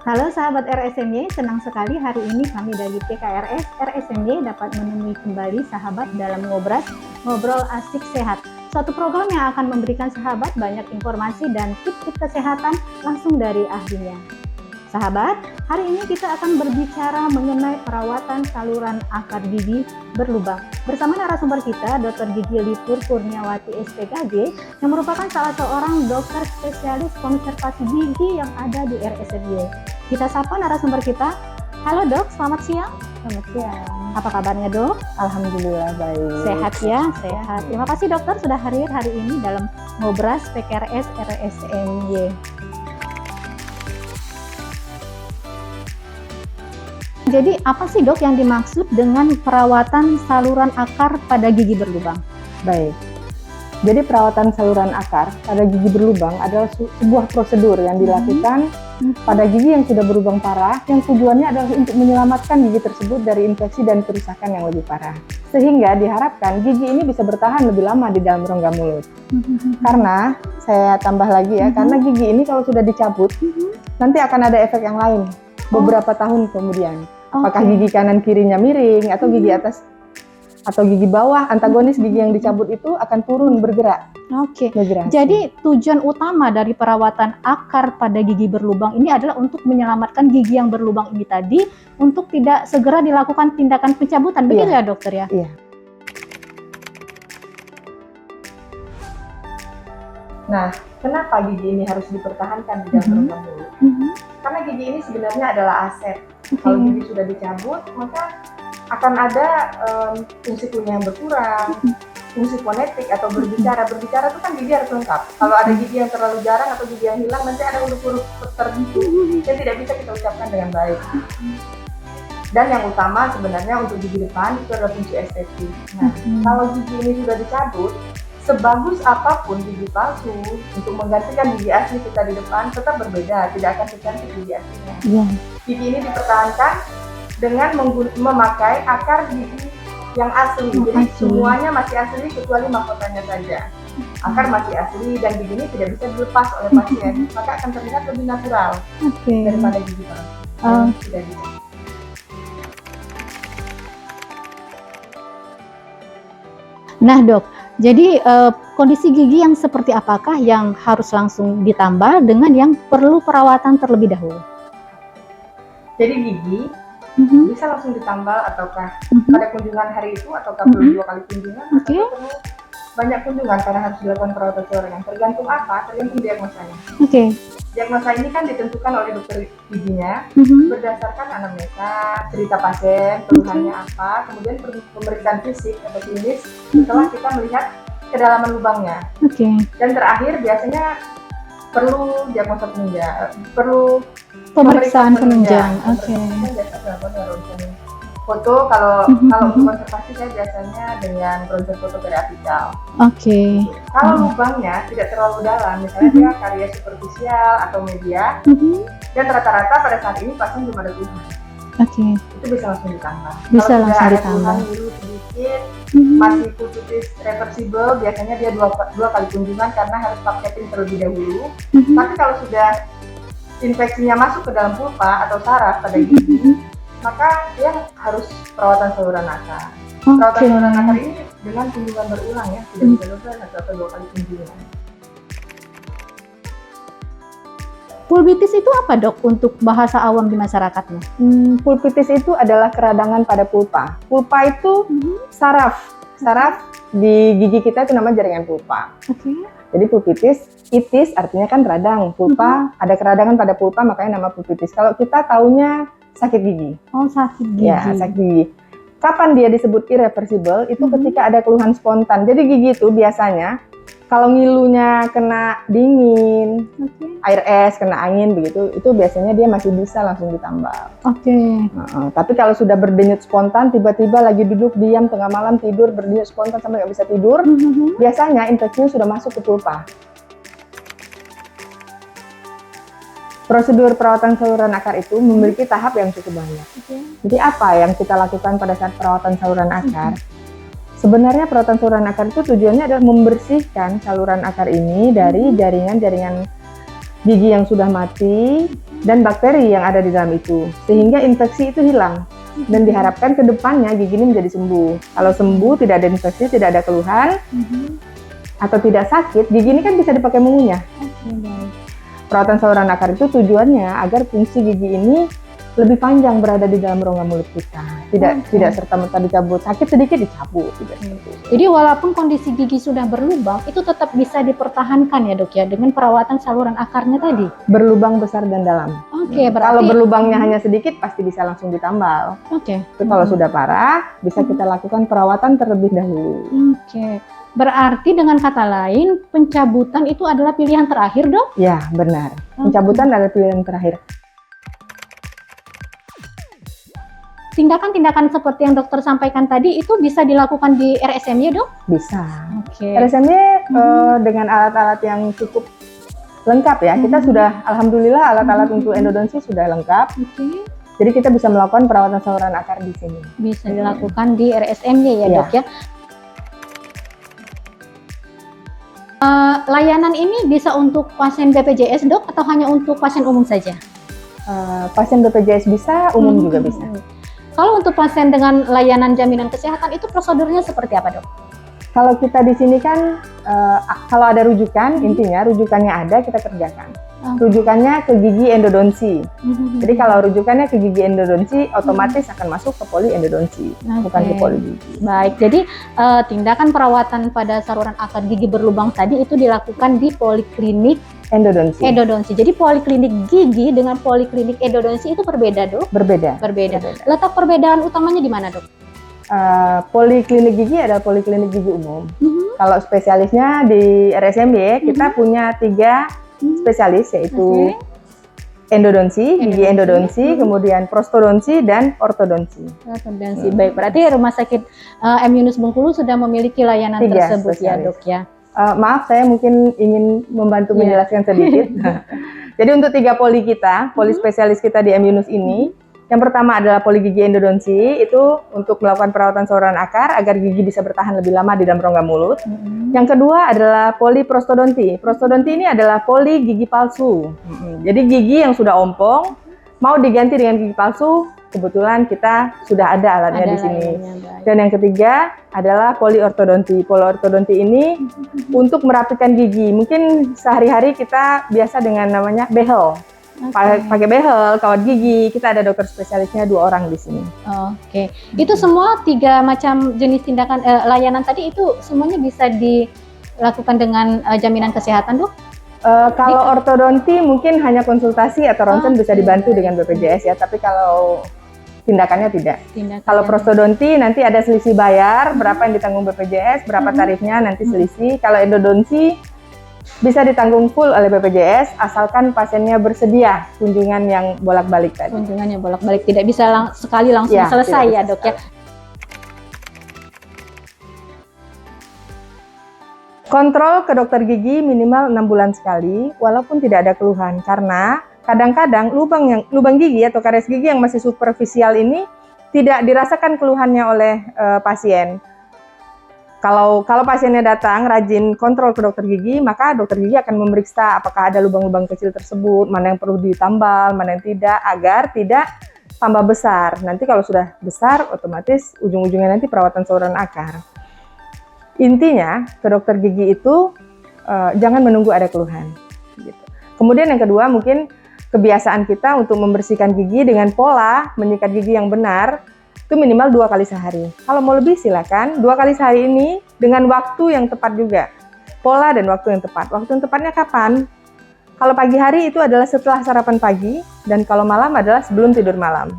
Halo sahabat RSMY, senang sekali hari ini kami dari PKRS RSMY dapat menemui kembali sahabat dalam Ngobrol Asik Sehat. Suatu program yang akan memberikan sahabat banyak informasi dan tips-tips kesehatan langsung dari ahlinya. Sahabat, hari ini kita akan berbicara mengenai perawatan saluran akar gigi berlubang. Bersama narasumber kita, Dr. Gigi Lipur Kurniawati SPKG, yang merupakan salah seorang dokter spesialis konservasi gigi yang ada di RSMY. Kita sapa narasumber kita. Halo dok, selamat siang. Selamat siang. Apa kabarnya dok? Alhamdulillah baik. Sehat ya, sehat. Terima kasih dokter sudah hadir hari ini dalam Ngobras PKRS RSMY. Jadi apa sih dok yang dimaksud dengan perawatan saluran akar pada gigi berlubang? Baik. Jadi perawatan saluran akar pada gigi berlubang adalah sebuah prosedur yang dilakukan pada gigi yang sudah berlubang parah, yang tujuannya adalah untuk menyelamatkan gigi tersebut dari infeksi dan kerusakan yang lebih parah. Sehingga diharapkan gigi ini bisa bertahan lebih lama di dalam rongga mulut. Karena, saya tambah lagi ya, karena gigi ini kalau sudah dicabut, nanti akan ada efek yang lain beberapa tahun kemudian. Apakah gigi kanan kirinya miring, atau gigi atas atau gigi bawah, antagonis gigi yang dicabut itu akan turun bergerak. Oke. Jadi tujuan utama dari perawatan akar pada gigi berlubang ini adalah untuk menyelamatkan gigi yang berlubang ini tadi untuk tidak segera dilakukan tindakan pencabutan. Begitu ya dokter ya? Iya. Nah, kenapa gigi ini harus dipertahankan di dalam rongga mulut? Karena gigi ini sebenarnya adalah aset. Kalau gigi sudah dicabut, maka akan ada fungsi kunyah yang berkurang, fungsi fonetik atau berbicara. Berbicara itu kan gigi harus lengkap. Kalau ada gigi yang terlalu jarang atau gigi yang hilang, nanti ada huruf-huruf tertentu yang tidak bisa kita ucapkan dengan baik. Dan yang utama sebenarnya untuk gigi depan itu adalah fungsi estetik. Nah, kalau gigi ini sudah dicabut, sebagus apapun gigi palsu untuk menggantikan gigi asli kita di depan tetap berbeda, tidak akan secantik gigi aslinya. Gigi ini dipertahankan dengan memakai akar gigi yang asli. Jadi semuanya masih asli kecuali mahkotanya saja. Akar masih asli dan gigi ini tidak bisa dilepas oleh pasien, maka akan terlihat lebih natural daripada gigi palsu. Tidak bisa. Nah dok, jadi kondisi gigi yang seperti apakah yang harus langsung ditambal dengan yang perlu perawatan terlebih dahulu? Jadi gigi bisa langsung ditambal ataukah pada kunjungan hari itu ataukah perlu 2 kali kunjungan atau perlu banyak kunjungan karena harus dilakukan perawatan saluran. Tergantung apa? Tergantung diagnosanya. Diagnosa ini kan ditentukan oleh dokter giginya berdasarkan anamnesa, cerita pasien, keluhannya apa, kemudian pemeriksaan fisik atau klinis setelah kita melihat kedalaman lubangnya. Dan terakhir biasanya perlu diagnosa penunjang, perlu pemeriksaan penunjang. Foto kalau untuk konservasi saya biasanya dengan bronzer foto periapikal. Kalau lubangnya tidak terlalu dalam, misalnya dia karya superficial atau media, dan rata-rata pada saat ini pasien belum ada keluhan. Itu bisa langsung ditambah. Bisa kalau langsung ada ditambah. keluhan biru sedikit, masih pulpitis reversible, biasanya dia dua kali kunjungan karena harus paketin terlebih dahulu. Tapi kalau sudah infeksinya masuk ke dalam pulpa atau saraf pada gigi, maka dia harus perawatan saluran akar. Perawatan saluran akar ini dengan kunjungan berulang ya, tidak bisa 1 atau 2 kali kunjungan. Pulpitis itu apa dok untuk bahasa awam di masyarakatnya? Pulpitis itu adalah keradangan pada pulpa. Pulpa itu saraf di gigi kita itu namanya jaringan pulpa. Jadi pulpitis, itis artinya kan radang, pulpa ada keradangan pada pulpa makanya nama pulpitis. Kalau kita taunya sakit gigi. Sakit gigi. Ya, sakit gigi. Kapan dia disebut irreversible? Itu ketika ada keluhan spontan. Jadi gigi itu biasanya kalau ngilunya kena dingin, air es, kena angin begitu, itu biasanya dia masih bisa langsung ditambal. Tapi kalau sudah berdenyut spontan, tiba-tiba lagi duduk diam tengah malam tidur berdenyut spontan sampai nggak bisa tidur, biasanya infeksinya sudah masuk ke pulpa. Prosedur perawatan saluran akar itu memiliki tahap yang cukup banyak. Jadi apa yang kita lakukan pada saat perawatan saluran akar? Sebenarnya perawatan saluran akar itu tujuannya adalah membersihkan saluran akar ini dari jaringan-jaringan gigi yang sudah mati dan bakteri yang ada di dalam itu, sehingga infeksi itu hilang. Dan diharapkan ke depannya gigi ini menjadi sembuh. Kalau sembuh, tidak ada infeksi, tidak ada keluhan, atau tidak sakit, gigi ini kan bisa dipakai mengunyah. Perawatan saluran akar itu tujuannya agar fungsi gigi ini lebih panjang berada di dalam rongga mulut kita. Tidak serta-merta dicabut, sakit sedikit dicabut. Jadi walaupun kondisi gigi sudah berlubang, itu tetap bisa dipertahankan ya dok ya, dengan perawatan saluran akarnya tadi? Berlubang besar dan dalam. Oke, berarti kalau berlubangnya hanya sedikit, pasti bisa langsung ditambal. Oke. Tapi kalau sudah parah, bisa kita lakukan perawatan terlebih dahulu. Oke. Berarti dengan kata lain, pencabutan itu adalah pilihan terakhir dok? Ya, benar. Pencabutan adalah pilihan terakhir. Tindakan-tindakan seperti yang dokter sampaikan tadi itu bisa dilakukan di RSMY dok? Bisa. Oke. RSMY dengan alat-alat yang cukup lengkap ya. Kita sudah, alhamdulillah alat-alat untuk endodonsi sudah lengkap. Oke. Jadi kita bisa melakukan perawatan saluran akar di sini. Bisa dilakukan di RSMY ya dok ya. Layanan ini bisa untuk pasien BPJS dok atau hanya untuk pasien umum saja? Pasien BPJS bisa, umum juga bisa. Kalau untuk pasien dengan layanan jaminan kesehatan itu prosedurnya seperti apa dok? Kalau kita di sini kan, kalau ada rujukan, intinya rujukannya ada, kita kerjakan. Rujukannya ke gigi endodonsi. Jadi kalau rujukannya ke gigi endodonsi, otomatis akan masuk ke poli endodonsi, bukan ke poli gigi. Baik, jadi tindakan perawatan pada saluran akar gigi berlubang tadi itu dilakukan di poliklinik endodonsi. Jadi poliklinik gigi dengan poliklinik endodonsi itu berbeda dok? Berbeda. Letak perbedaan utamanya di mana dok? Poliklinik gigi adalah poliklinik gigi umum. Kalau spesialisnya di RSMY kita punya 3 spesialis, yaitu endodonsi, gigi endodonsi, kemudian prostodonsi dan ortodonsi. Baik, berarti Rumah Sakit M Yunus Bengkulu sudah memiliki layanan tersebut spesialis. Ya dok ya. Maaf, saya mungkin ingin membantu menjelaskan sedikit. Jadi untuk 3 poli kita, poli spesialis kita di M Yunus ini, yang pertama adalah poli gigi endodonsi, itu untuk melakukan perawatan saluran akar agar gigi bisa bertahan lebih lama di dalam rongga mulut. Yang kedua adalah poli prostodonti. Prostodonti ini adalah poli gigi palsu. Jadi gigi yang sudah ompong mau diganti dengan gigi palsu, kebetulan kita sudah ada alatnya di sini. Dan yang ketiga adalah poli ortodonti. Poli ortodonti ini untuk merapikan gigi. Mungkin sehari-hari kita biasa dengan namanya behel. Pakai behel, kawat gigi. Kita ada dokter spesialisnya 2 orang di sini. Oke. Itu semua 3 macam jenis tindakan layanan tadi itu semuanya bisa dilakukan dengan jaminan kesehatan dok? Kalau ortodonti mungkin hanya konsultasi atau ronsen bisa dibantu dengan BPJS ya, tapi kalau tindakannya tidak. Kalau prostodonti nanti ada selisih bayar, berapa yang ditanggung BPJS, berapa tarifnya nanti selisih. Kalau endodonsi bisa ditanggung full oleh BPJS asalkan pasiennya bersedia kunjungan yang bolak-balik tadi. Kunjungan yang bolak-balik, tidak bisa sekali langsung selesai ya dok ya. Kontrol ke dokter gigi minimal 6 bulan sekali, walaupun tidak ada keluhan, karena kadang-kadang lubang gigi atau karies gigi yang masih superficial ini tidak dirasakan keluhannya oleh pasien. Kalau pasiennya datang rajin kontrol ke dokter gigi, maka dokter gigi akan memeriksa apakah ada lubang-lubang kecil tersebut, mana yang perlu ditambal, mana yang tidak, agar tidak tambah besar. Nanti kalau sudah besar, otomatis ujung-ujungnya nanti perawatan saluran akar. Intinya, ke dokter gigi itu jangan menunggu ada keluhan. Gitu. Kemudian yang kedua, mungkin kebiasaan kita untuk membersihkan gigi dengan pola menyikat gigi yang benar, itu minimal 2 kali sehari. Kalau mau lebih silakan, 2 kali sehari ini dengan waktu yang tepat juga. Pola dan waktu yang tepat. Waktu yang tepatnya kapan? Kalau pagi hari itu adalah setelah sarapan pagi, dan kalau malam adalah sebelum tidur malam.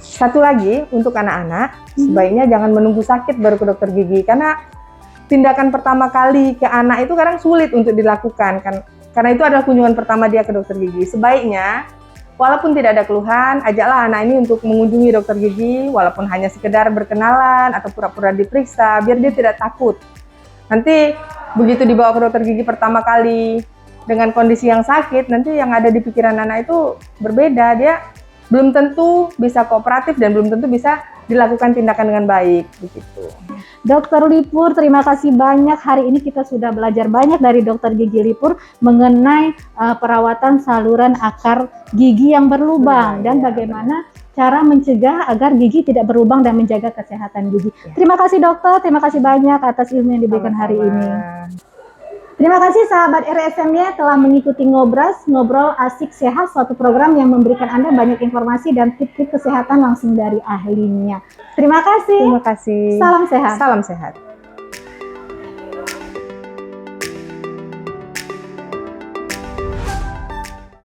Satu lagi, untuk anak-anak, sebaiknya jangan menunggu sakit baru ke dokter gigi, karena tindakan pertama kali ke anak itu kadang sulit untuk dilakukan, kan? Karena itu adalah kunjungan pertama dia ke dokter gigi. Sebaiknya, walaupun tidak ada keluhan, ajaklah anak ini untuk mengunjungi dokter gigi, walaupun hanya sekedar berkenalan atau pura-pura diperiksa, biar dia tidak takut. Nanti begitu dibawa ke dokter gigi pertama kali dengan kondisi yang sakit, nanti yang ada di pikiran anak itu berbeda. Dia belum tentu bisa kooperatif dan belum tentu bisa dilakukan tindakan dengan baik begitu. Dokter Lipur, terima kasih banyak. Hari ini kita sudah belajar banyak dari Dokter Gigi Lipur mengenai perawatan saluran akar gigi yang berlubang dan bagaimana cara mencegah agar gigi tidak berlubang dan menjaga kesehatan gigi. Terima kasih dokter, terima kasih banyak atas ilmu yang diberikan hari ini. Terima kasih sahabat RSMY telah mengikuti Ngobras, Ngobrol Asik Sehat, suatu program yang memberikan Anda banyak informasi dan tips-tips kesehatan langsung dari ahlinya. Terima kasih. Terima kasih. Salam sehat. Salam sehat.